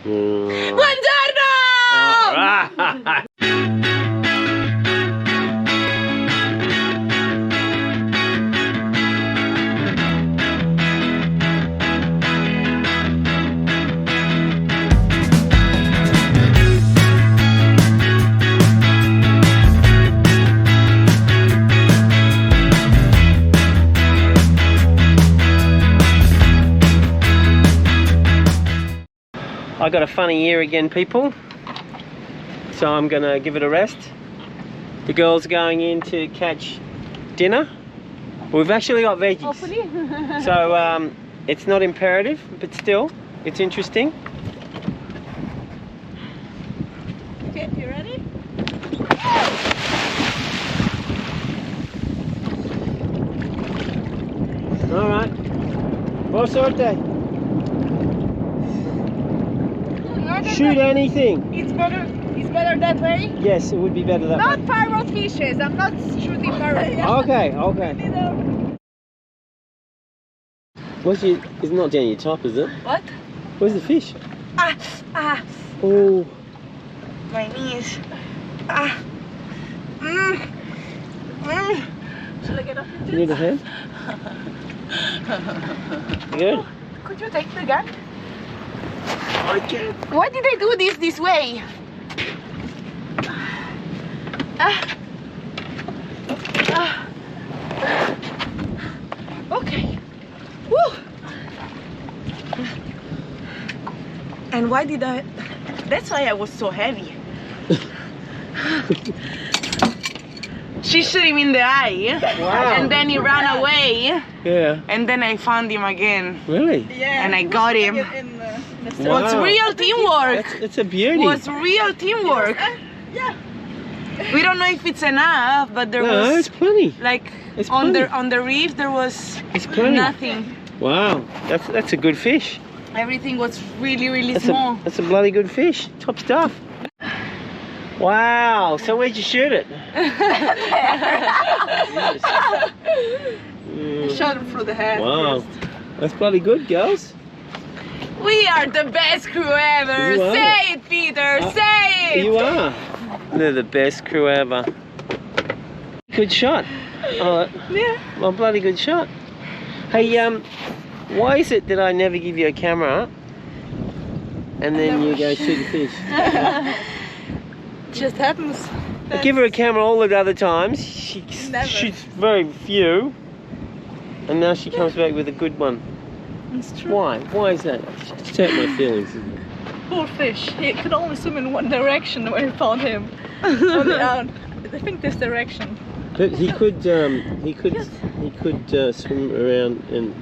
Buongiorno! I got a funny year again, people, so I'm gonna give it a rest. The girls are going in to catch dinner. We've actually got veggies. Hopefully. So it's not imperative, but still it's interesting. Okay, you ready? All right. Buona sorte. Shoot anything. It's better that way. Yes, it would be better that Not way. parrot fishes. I'm not shooting parrot. Okay, okay. What's your? It's not down your top, is it? What? Where's the fish? Ah. Oh. My knees. Should I get off Do you need a hand? Good. Could you take the gun? I can. Why did I do this way? Okay. Woo. And why did I? That's why I was so heavy. She shot him in the eye, Wow. and then he ran away, Yeah. and then I found him again, Really? and I got him. Wow. Was real teamwork. It's a beauty. Was real teamwork. Yeah. We don't know if it's enough, but there No, was it's plenty. like It's on plenty. the reef there was It's plenty. nothing. Wow, that's a good fish. Everything was really small. That's a bloody good fish. Top stuff. Wow. So where'd you shoot it? Shot him through the head. Wow. That's bloody good, girls. We are the best crew ever. You are. Say it, Peter. Say it. You are. They're the best crew ever. Good shot. Oh, Yeah. well, bloody good shot. Hey, why is it that I never give you a camera and then you go shoot the fish? Just happens. I give her a camera all the other times. She Never. shoots very few, and now she comes back with a good one. It's true. Why? Why is that? It's hurt my feelings. Poor fish. He could only swim in one direction when we found him. I think this direction. But he could swim around and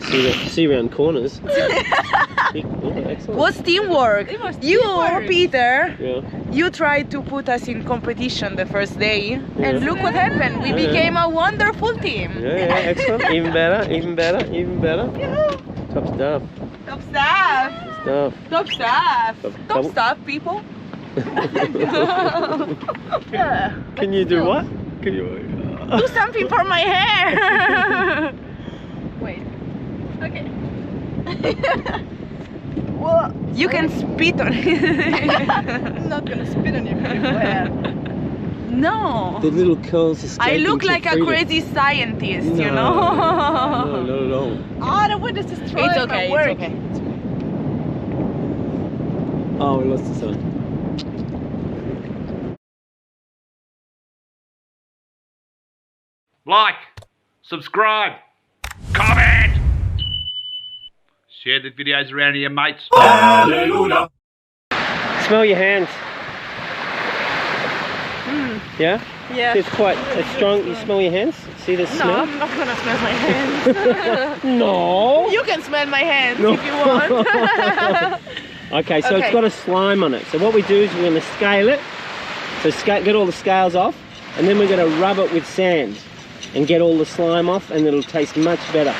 see around corners. Excellent. What's teamwork? It was You, teamwork. Peter, Yeah. you tried to put us in competition the first day, Yeah. and look what happened. We Yeah. became a wonderful team. Yeah, excellent. Even better. Even better. Even better. Top stuff. Top stuff. Stuff. Top stuff. Top Double- stuff, people. Yeah. Can you do what? Can you? Do something for my hair. Wait. Okay. Well, you can spit on it. I'm not gonna spit on your beautiful hair. No. The little curls escaping I look to like a freedom. crazy scientist, you No, know. No, not at all. Oh, the wind is destroying It's my okay. work. It's okay. Oh, we lost the sun. Like, subscribe, comment, share the videos around to your mates. Smell your hands. Yeah? Yeah. It's quite strong. You smell your hands? See the No, smell? I'm not gonna smell my hands. No. You can smell my hands No. if you want. Okay, so Okay. it's got a slime on it. So what we do is we're going to scale it. So get all the scales off, and then we're going to rub it with sand and get all the slime off, and it'll taste much better.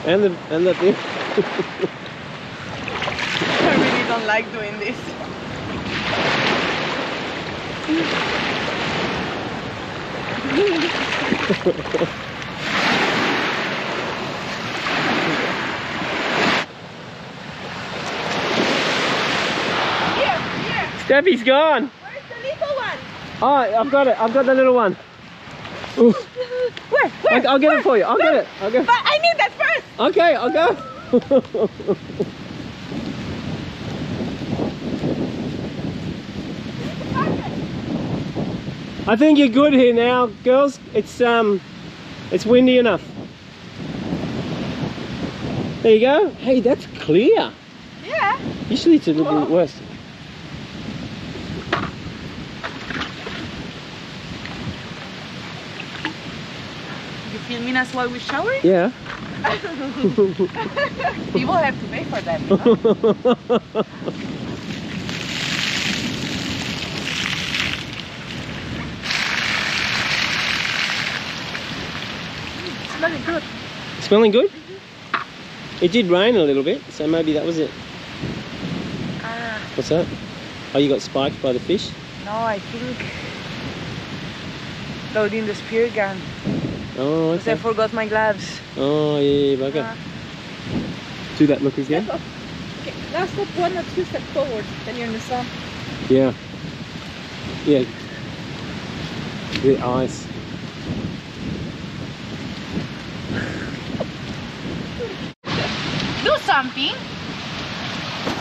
And the thing. I really don't like doing this. Here. Steffi's gone. Where's the little one? Oh, I've got it. I've got the little one. Ooh. Where? I'll get it for you. I'll get it. I'll get it. But I need that first. Okay, I'll go. I think you're good here now, girls. It's windy enough. There you go. Hey, that's clear. Yeah. Usually it's a little bit worse. You filming us while we shower? Yeah. People have to pay for that. You know? Smelling good. Smelling good? It did rain a little bit, so maybe that was it. Ah, What's that? Oh, you got spiked by the fish? no, I think loading the spear gun. Oh, Because I okay. forgot my gloves. Oh, yeah, bugger. Ah. Do that look again? Okay, last step 1 or 2 steps forward, then you're in the sun. Yeah. Yeah. The ice. Do something.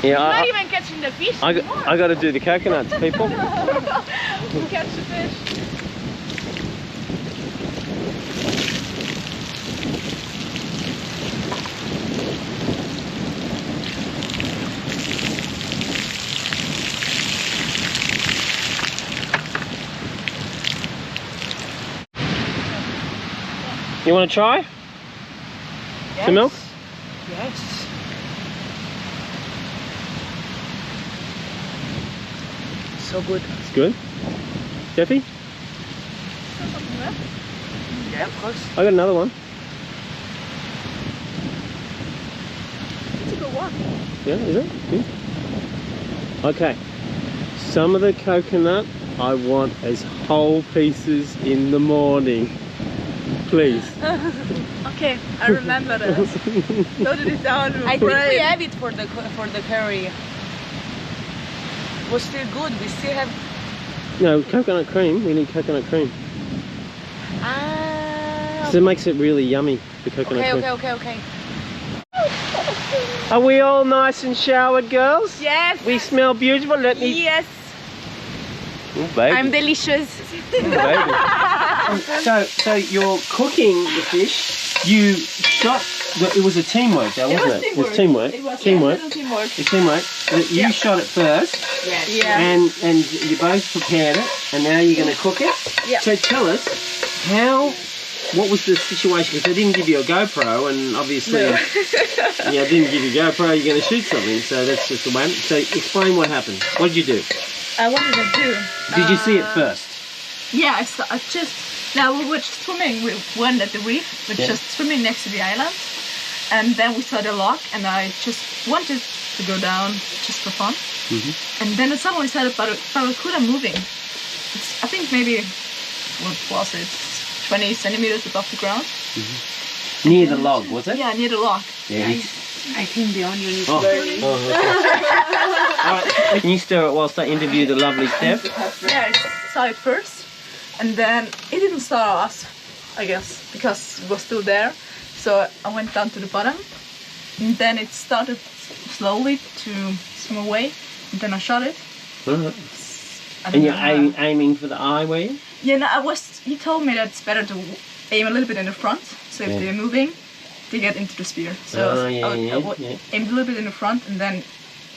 Yeah, Not even catching the fish anymore. I got to do the coconuts, people. Catch the fish. You want to try? Yes. The milk? Yes. So good. It's good. Steffi? Yeah, of course. I got another one. It's a good one. Yeah, is it? Good. Okay. Some of the coconut I want as whole pieces in the morning. Please. Okay, I remember this. Loaded it down. I think we have it for the curry. It was still good. We still have. No, coconut cream. We need coconut cream. Ah. So it makes it really yummy, the coconut cream. Okay. Are we all nice and showered, girls? Yes. We smell beautiful. Let me... Yes. Oh, baby. I'm delicious. Oh, baby. So you're cooking the fish. You shot... It was a teamwork though, wasn't it? It was teamwork. It was teamwork. teamwork. It's teamwork. You shot it first. Yes. Yeah. And you both prepared it, and now you're going to cook it. Yeah. So tell us what was the situation? Because they didn't give you a GoPro, and obviously, yeah, didn't give you a GoPro. You're going to shoot something, so that's just the one. So explain what happened. What did you do? What did I do? Did you see it first? Yeah, I just... Now we were swimming, we went at the reef, we're just swimming next to the island. And then we saw the lock, and I just wanted to go down just for fun. And then someone said, Barracuda moving. It's, I think maybe, what was it, 20 centimeters above the ground? Near the log, was it? Yeah, near the lock. Yeah. I think the onion is burning. Oh, okay. All right. Can you stir it whilst I interview the lovely Steph? Yeah, I saw it first, and then it didn't star us, I guess, because it was still there. So I went down to the bottom, and then it started slowly to swim away, and then I shot it. And you're aiming for the eye, were you? Yeah, no, he told me that it's better to aim a little bit in the front, so if they're moving, they get into the spear. So I aimed a little bit in the front, and then,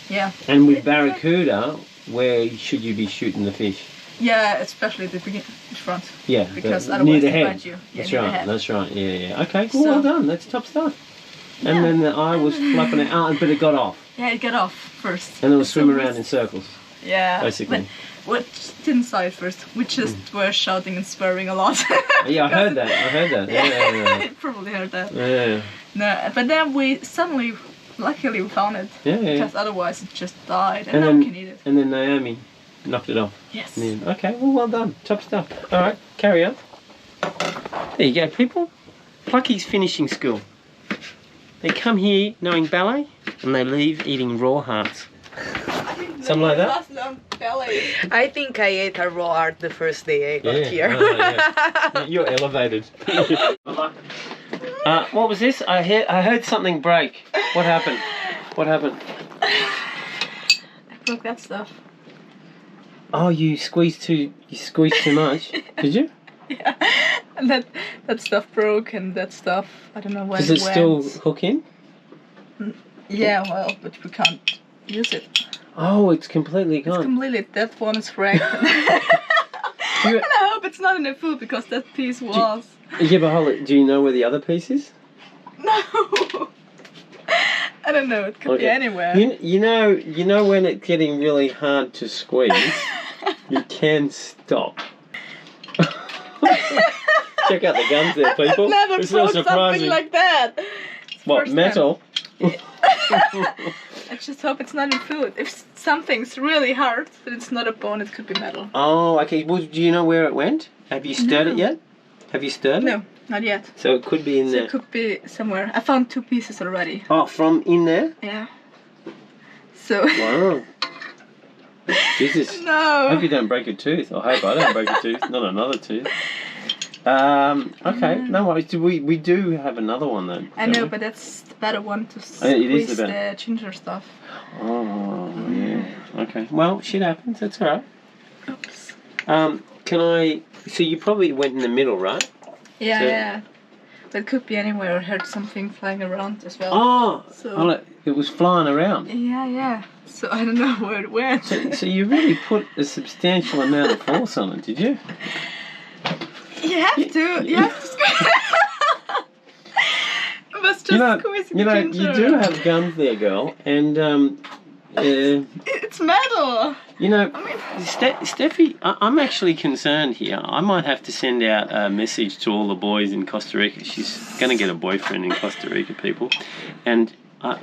yeah. And with Barracuda, where should you be shooting the fish? Yeah, especially the front. Yeah, because near otherwise the they head. bite you. Yeah, That's near the right. head. That's right. Yeah. Okay. So- Well done. That's top stuff. And then the eye was flapping out, but it got off, Yeah, it got off first. and it was swimming around in circles. Yeah, basically. But we didn't saw it first. We just were shouting and swearing a lot. Yeah, I heard that. Yeah. You probably heard that. Yeah. No, but then we suddenly, luckily, we found it. Yeah, yeah. Because otherwise it just died, and And now then- we can eat it. And then Naomi knocked it off. Yes. And then, okay, well done. Top stuff. All right, carry on. There you go, people. Plucky's finishing school. They come here knowing ballet, and they leave eating raw hearts. Something like that? I think I ate a raw art the first day I got here. Yeah. You're elevated. What was this? I heard something break. What happened? What happened? I broke that stuff. Oh, you squeezed too much. Did you? Yeah. And that stuff broke, and that stuff, I don't know where Does it it went. still hook in? Yeah, well, but we can't use it. Oh, it's completely It's gone. completely, that one is wrecked. And You- I hope it's not in the food, because that piece was. Yeah, but hold it. Do you know where the other piece is? No! I don't know, it could be anywhere. You know when it's getting really hard to squeeze, you can stop. Check out the gums there, people. I've never It's not broke surprising. something like that. It's the What, first metal? I just hope it's not in food. If something's really hard, but it's not a bone, it could be metal. Oh, okay. Well, do you know where it went? Have you stirred it yet? Have you stirred it? No, not yet. So it could be in So there. it could be somewhere. I found 2 pieces already. Oh, from in there? Yeah. So. Wow. Jesus. I hope No. you don't break a tooth. I hope I don't break a tooth. Not another tooth. Okay. No worries. We do have another one though. I don't know, we? but that's the better one to It is squeeze the the better. ginger stuff. Oh, yeah. Okay. Well, shit happens. That's alright. Oops. Can I... So you probably went in the middle, right? Yeah, So- yeah. But it could be anywhere. I heard something flying around as well. Oh! So- Oh, it was flying around. Yeah, yeah. So I don't know where it went. So you really put a substantial amount of force on it, did you? You have to. You have to squeeze. It was just squeezing you the ginger. you do have guns there, girl, and It's metal. you know, I mean, Steffi, I'm actually concerned here. I might have to send out a message to all the boys in Costa Rica. She's going to get a boyfriend in Costa Rica, people, and I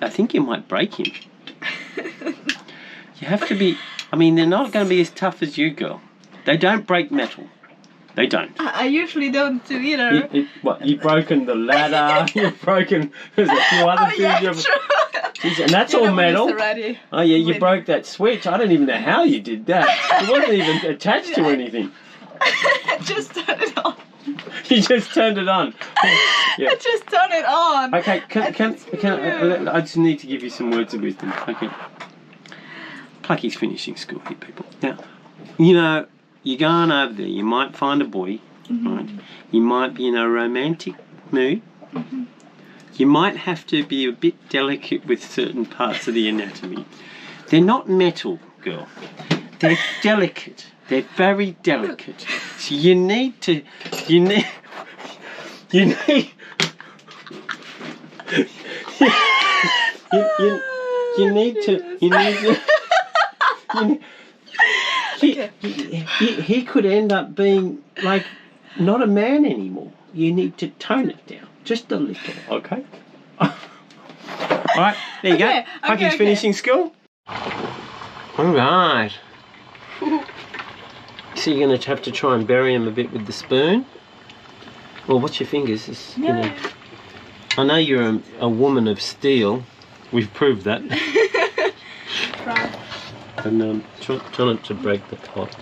think you might break him. You have to be. I mean, they're not going to be as tough as you, girl. They don't break metal. They don't. I usually don't do either. You've broken the ladder. You've broken. There's a few other things. Yeah, you've- true. Jeez, and that's You all know when it's metal. already Oh yeah, you winning. broke that switch. I don't even know how you did that. It wasn't even attached to anything. Just turn it on. You just turned it on. Yeah. I just turn it on. Okay, I just need to give you some words of wisdom. Okay. Plucky's finishing school here, people. Now, you know, you're going over there, you might find a boy, right? You might be in a romantic mood. You might have to be a bit delicate with certain parts of the anatomy. They're not metal, girl. They're delicate. They're very delicate. So you need to, you need you, you need to, he could end up being like not a man anymore. You need to tone it down just a little, okay? Alright, there you go. Plucky's finishing school. Alright. So you're going to have to try and bury him a bit with the spoon. Well, watch your fingers. It's, you know, I know you're a woman of steel. We've proved that. Right. And try not to break the pot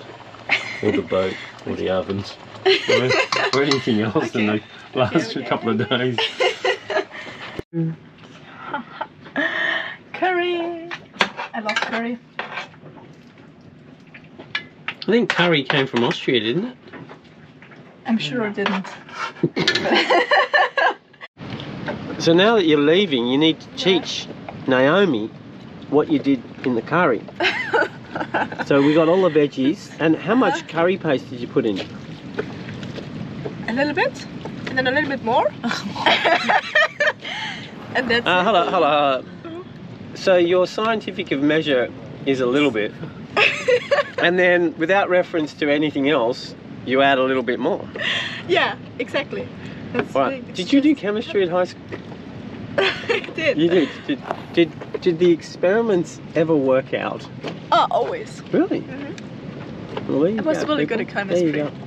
or the boat or the ovens or anything else in the last couple of days. Curry. I love curry. I think curry came from Austria, didn't it? I'm sure it didn't. So now that you're leaving, you need to teach Naomi what you did in the curry. So we got all the veggies. And how much curry paste did you put in? A little bit, and then a little bit more. And that's it. Hold on. So your scientific of measure is a little bit. And then without reference to anything else, you add a little bit more. Yeah, exactly. That's Right. big. Did you do chemistry at high school? I did. You did. Did the experiments ever work out? Oh, always. Really? Well, there you I was go, really good people. at There you chemistry.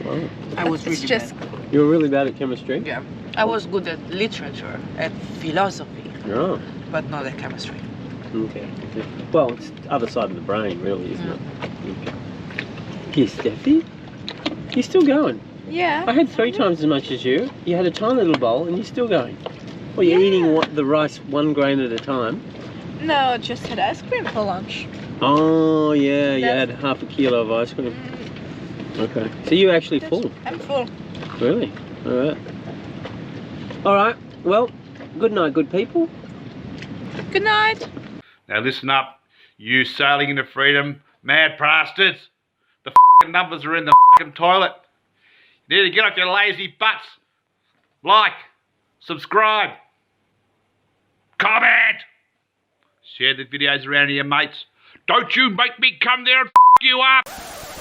go. Wow. I was really It's just, bad. You were really bad at chemistry? Yeah. I was good at literature and philosophy, Oh, but not at chemistry. okay. Well, it's the other side of the brain, really, isn't it? Okay. Here, Steffi. You're still going. yeah. I had 3 times as much as you. You had a tiny little bowl and you're still going. Well, you're eating the rice 1 grain at a time. No, just had ice cream for lunch. Oh, yeah, you That's- had half a kilo of ice cream. Okay. So you're actually full. I'm full. Really? Alright. Alright, well, good night, good people. Good night. Now listen up, you sailing into freedom, mad bastards. The f***ing numbers are in the f***ing toilet. You need to get off your lazy butts. Like, subscribe, comment, share the videos around to your mates. Don't you make me come there and f*** you up.